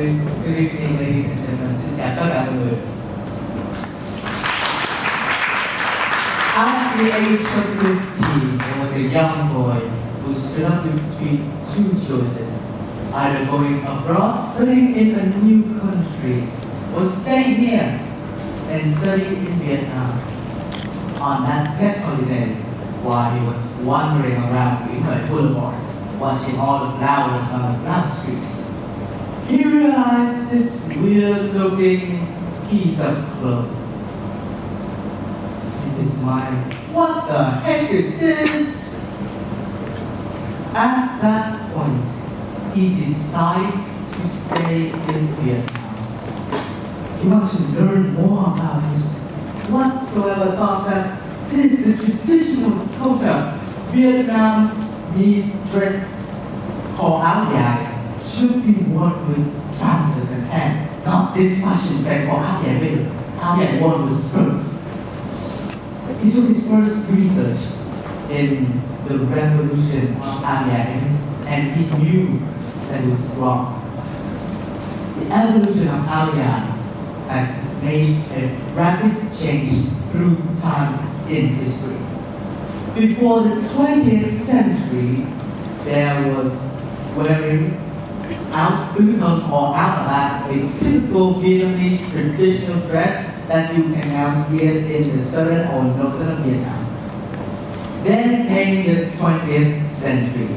Good evening, ladies and gentlemen. Xin chào tất cả mọi người. At the age of 15, I was a young boy who stood up between two choices, either going abroad, studying in a new country, or staying here and study in Vietnam. On that TED holiday, while he was wandering around Nguyen Boulevard, watching all the flowers on the Brown Street, he realized this weird-looking piece of cloth. In his mind, what the heck is this? At that point, he decided to stay in Vietnam. He wanted to learn more about his whatsoever thought that this is the traditional culture. Vietnamese dress called áo dài should be worn with trousers and pants, not this fashion trend called áo dài with áo dài worn with skirts. He took his first research in the revolution of áo dài and he knew that it was wrong. The evolution of áo dài has made a rapid change through time in history. Before the 20th century, there was wearing áo thun or áo bà, a typical Vietnamese traditional dress that you can now see it in the southern or northern Vietnam. Then came the 20th century,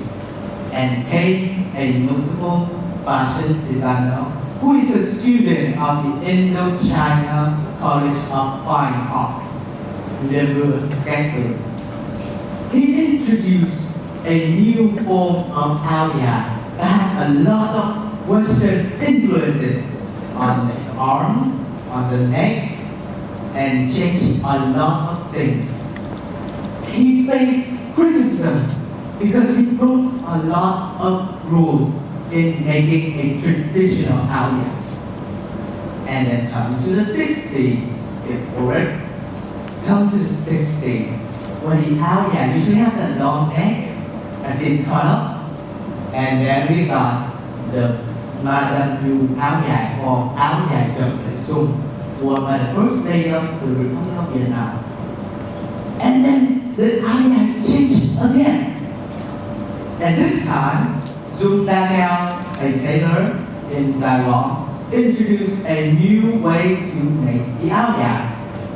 and came a notable fashion designer who is a student of the Indochina College of Fine Arts, Nguyen. He introduced a new form of áo dài that has a lot of Western influences on the arms, on the neck, and changed a lot of things. He faced criticism because he broke a lot of rules in making a traditional áo dài. And then comes to the 60s, skip forward, come to the 60s, when the áo dài usually have the long neck and thin collar, and then we got the Madame Du áo dài or áo dài chậm để sung, worn by the first lady of the Republic of Vietnam. And then the áo dài changed again. And this time, Zoom Daniel, a tailor in Saigon, introduced a new way to make the áo dài,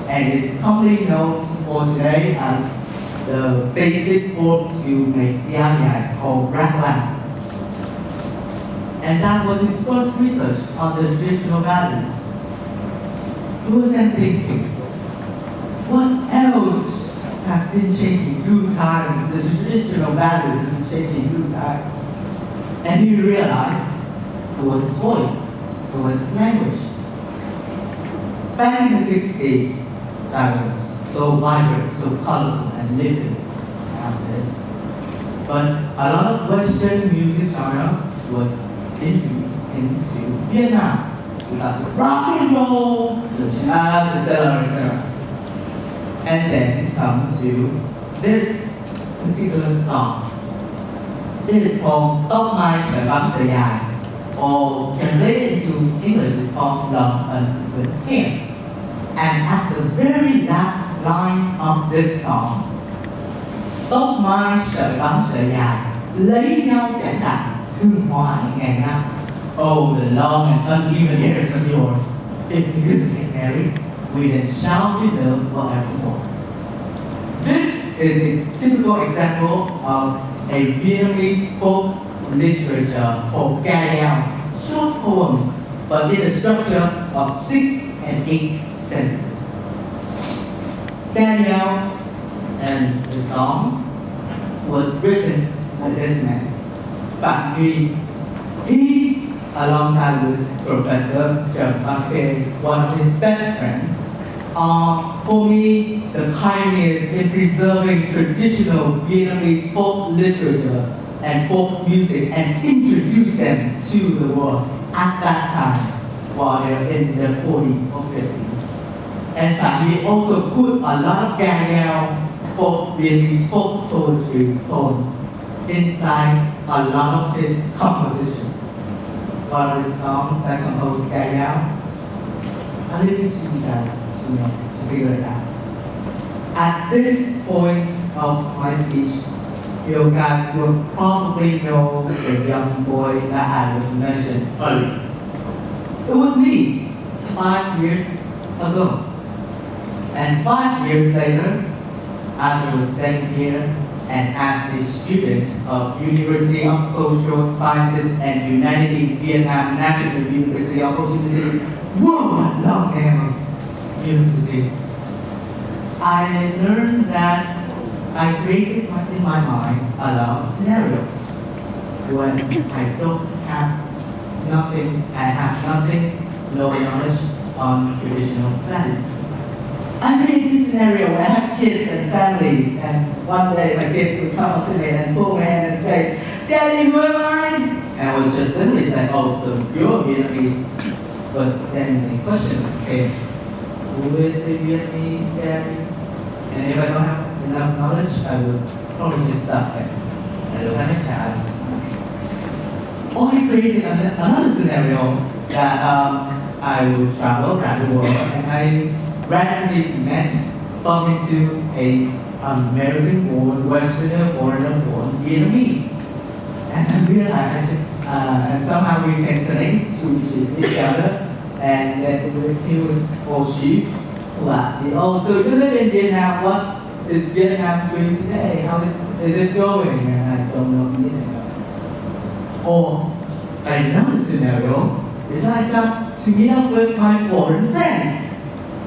and is commonly known for today as the basic form to make the áo dài called gradual. And that was his first research on the traditional values. He was then thinking, what else has been changing through time? The traditional values have been changing through time. And he realized it was his voice, it was his language. Back in the 60s, Saigon was so vibrant, so colorful and living around this. But a lot of Western music genre was introduced into Vietnam. We got the rock and roll, the jazz, etc., etc. And then come to this particular song. This is called Tóc Mai Trời Băng Trời Dài, or translated into English is called Love and Good Hair. And at the very last line of this song, Tóc Mai Trời Băng Trời Dài, lấy nhau chảnh đặng, thương hoa ngày năm. Oh, the long and uneven hairs of yours, if we could get married, we then shall be loved forevermore. This is a typical example of a Vietnamese folk literature called gradual, short poems, but in a structure of 6 and 8 sentences. Gradual and the song was written by this man, Phạm Duy. He, alongside with Professor Trần Văn Khê, one of his best friends, are, for me, the pioneers in preserving traditional Vietnamese folk literature and folk music and introduce them to the world at that time while they're in their 40s or 50s. And Phạm also put a lot of gradual folk Vietnamese folk poetry poems inside a lot of his compositions. one of the songs that composed gradual. I'll leave it to you guys to figure it out. At this point of my speech, you guys will probably know the young boy that I was mentioned earlier. It was me 5 years ago. And 5 years later, as I was standing here and as a student of University of Social Sciences and Humanities, Vietnam National University of Ho Chi Minh City, World Long Name University, I learned that I created in my mind a lot of scenarios when I don't have nothing, I have nothing, no knowledge on traditional values. I created this scenario where I have kids and families, and one day my kids would come up to me and pull my hand and say, "Daddy, who am I?" And I would just simply say, "Oh, so you're Vietnamese." But then the question came, who is the Vietnamese daddy? And if I don't have enough knowledge, I would probably just stop there. I don't have a chance. Or I created another scenario that I would travel around the world and I randomly met, talking to a American-born, Westerner-born Vietnamese. And I realized and somehow we can connect to each other. And then he was, or she, who asked me, "Oh, so you live in Vietnam, what is Vietnam doing today? How is it going?" And I don't know anything about it. Or another scenario is that I got to meet up with my foreign friends.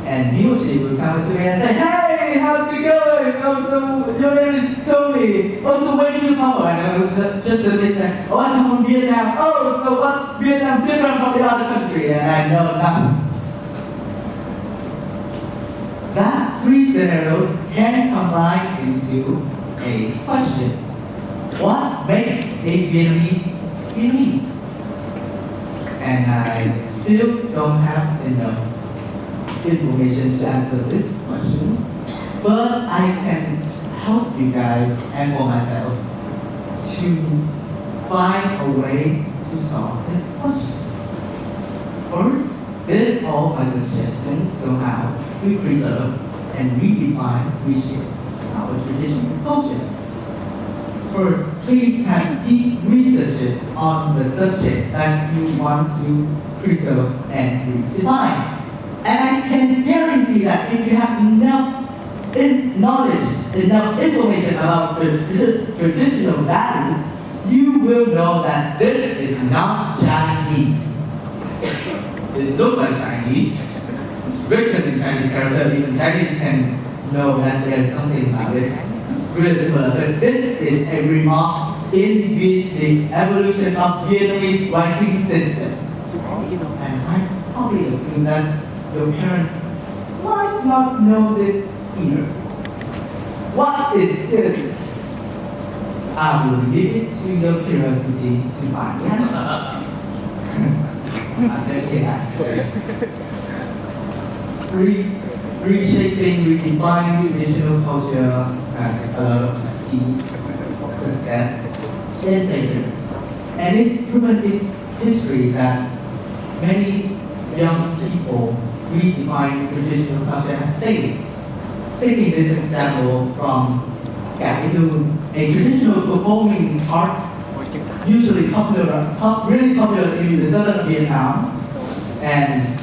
And he or she would come to me and say, "Hey, how's it going? Oh, so your name is Tony. Oh, so where do you come from?" And I was just simply saying, "Oh, I come from Vietnam." "Oh, so what's Vietnam different from the other country?" And I know nothing. That three scenarios can combine into a question. What makes a Vietnamese Vietnamese? And I still don't have enough information to answer this question, but I can help you guys and for myself to find a way to solve this question. First, this is all my suggestions on how we preserve and redefine, reshape our traditional culture. First, please have deep researches on the subject that you want to preserve and redefine. And I can guarantee that if you have enough knowledge, enough information about the traditional values, you will know that this is not Chinese. It looks like Chinese. It's written in Chinese character. Even Chinese can know that there's something about it. It's really similar. But this is a remark in the evolution of Vietnamese writing system. And I probably assume that your parents might not know this either. What is this? I will leave it to your curiosity to find the answer. Reshaping, redefining traditional culture has a lot of success and failures. And it's proven in history that many young people redefine traditional culture has failed. Taking this example from a traditional performing arts usually really popular in the southern Vietnam, and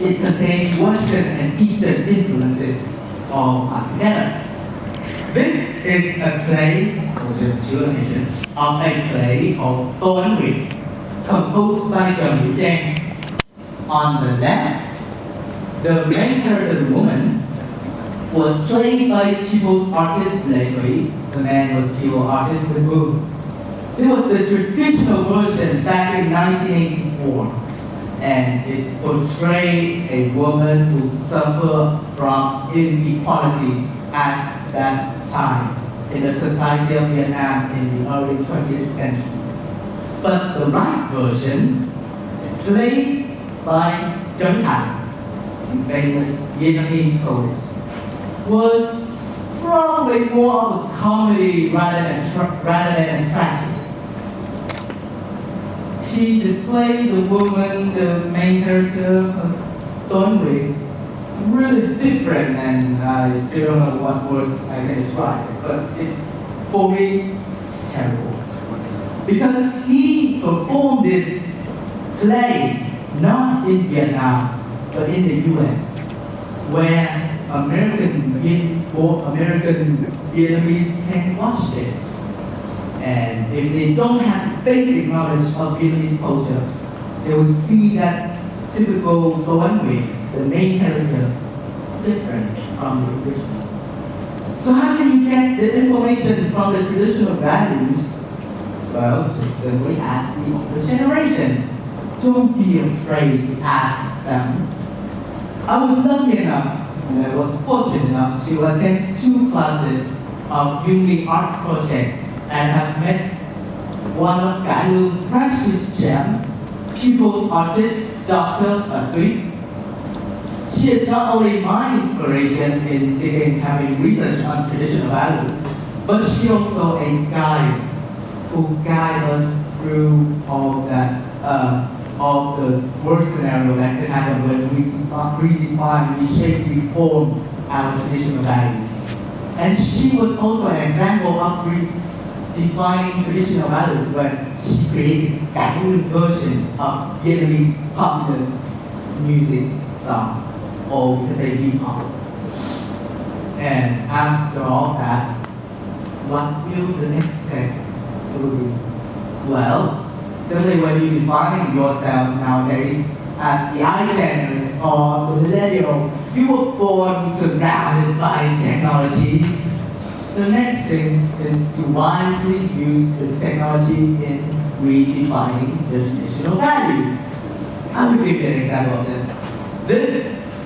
it contains Western and Eastern influences all together. This is a play, which is 2 images, of a play called Defying, composed by Nguyen. On the left, the main character, the woman, was played by people's artist Lê Huy. The man was people artist with Vu. It was the traditional version back in 1984, and it portrayed a woman who suffered from inequality at that time in the society of Vietnam in the early 20th century. But the right version, played by Trấn Thành, the famous Vietnamese poet, was probably more of a comedy rather than a tragedy. he displayed the woman, the main character, Thornwick, really different, and I still don't know what words I can describe it, but it's, for me, it's terrible. Because he performed this play not in Vietnam, but in the US, where American Vietnamese can watch it. And if they don't have basic knowledge of Vietnamese culture, they will see that typical Nguyen, the main character, different from the original. So how can you get the information from the traditional values? Well, just simply ask the older generation. Don't be afraid to ask them. I was lucky enough, and I was fortunate enough to attend 2 classes of Unique Art Project and have met one of Gailu's precious gem, people's artist, Dr. Thuy. She is not only my inspiration in having research on traditional values, but she also a guide who guide us through all the worst scenario that could happen when we redefine, reshape, reform our traditional values. And she was also an example of defining traditional values when she created Gailu versions of Vietnamese popular music songs, or we could say hip-hop. And after all that, what will the next step be? Well, simply when you define yourself nowadays as the I-Geners or the millennial, you were born surrounded by technologies. The next thing is to wisely use the technology in redefining the traditional values. I will give you an example of this. This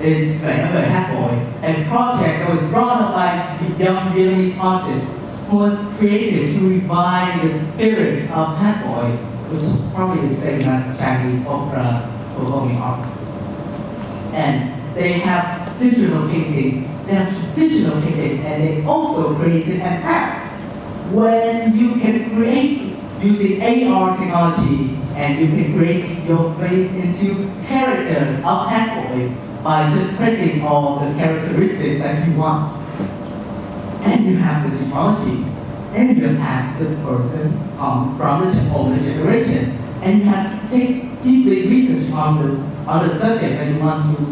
is Renovated, a project that was brought up by the young Vietnamese artist who was created to revive the spirit of Hat Boy, which is probably the same as Chinese opera performing arts. And they have digital paintings, and they also created an app when you can create using AR technology, and you can create your face into characters of Hat Boy by just pressing all the characteristics that you want. And you have the technology, and you ask the person from the older generation, and you have to take deeply research on the subject that you want to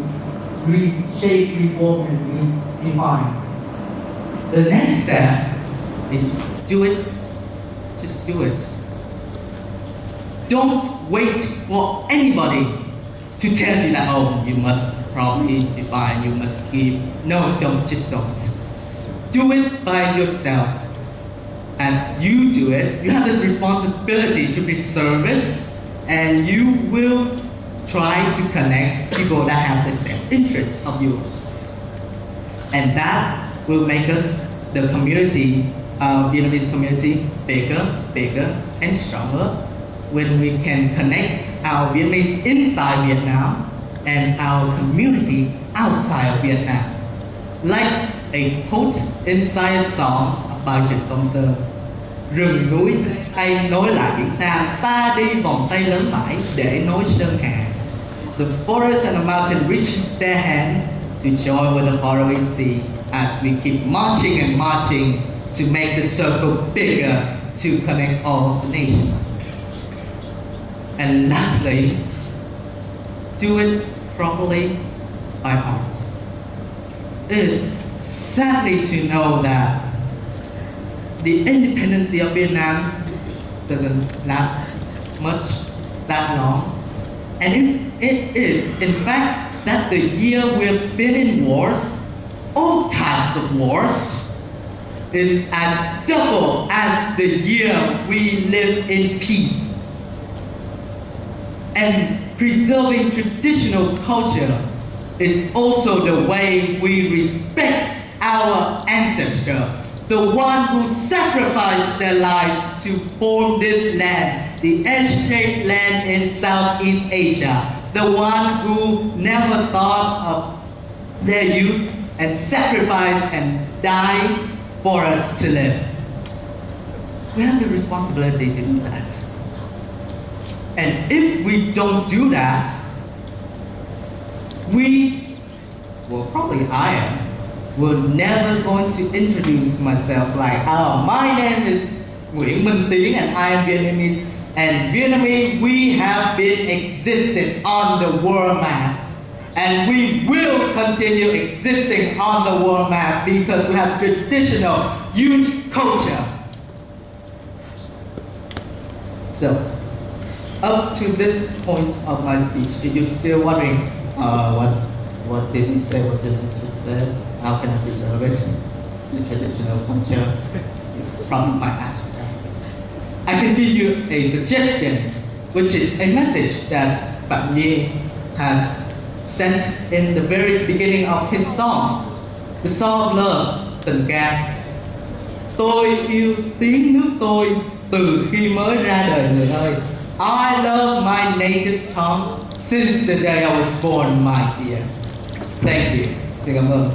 reshape, reform, and redefine. The next step is do it. Just do it. Don't wait for anybody to tell you that, oh, you must probably define, you must give. No, just don't. Do it by yourself. As you do it, you have this responsibility to preserve it, and you will try to connect people that have the same interests of yours. And that will make us, the community, Vietnamese community, bigger, and stronger when we can connect our Vietnamese inside Vietnam and our community outside of Vietnam. Like a quote inside a song by Trịnh Công Sơn: rừng núi hay nối lại biển xa, ta đi vòng tay lớn mãi để nối sơn hà. The forest and the mountain reaches their hand to join with the faraway sea as we keep marching and marching to make the circle bigger to connect all the nations. And lastly, do it properly by heart. It is sadly to know that the independence of Vietnam doesn't last that long. And it is, in fact, that the year we've been in wars, all types of wars, is as double as the year we live in peace. And preserving traditional culture is also the way we respect our ancestors, the one who sacrificed their lives to form this land, the S-shaped land in Southeast Asia, the one who never thought of their youth and sacrificed and died for us to live. We have the responsibility to do that. And if we don't do that, probably I am, will never going to introduce myself like, oh, my name is Nguyễn Minh Tiến and I am Vietnamese. And Vietnamese, we have been existing on the world map. And we will continue existing on the world map because we have traditional, unique culture. So, up to this point of my speech, if you're still wondering, what did he say, what did he just say, how can I preserve it, the traditional culture from my ancestors? I can give you a suggestion, which is a message that Phạm Nhi has sent in the very beginning of his song, the song of love, tình ca. Tôi yêu tiếng nước tôi từ khi mới ra đời người ơi. I love my native tongue since the day I was born, my dear. Thank you. Xin cảm ơn.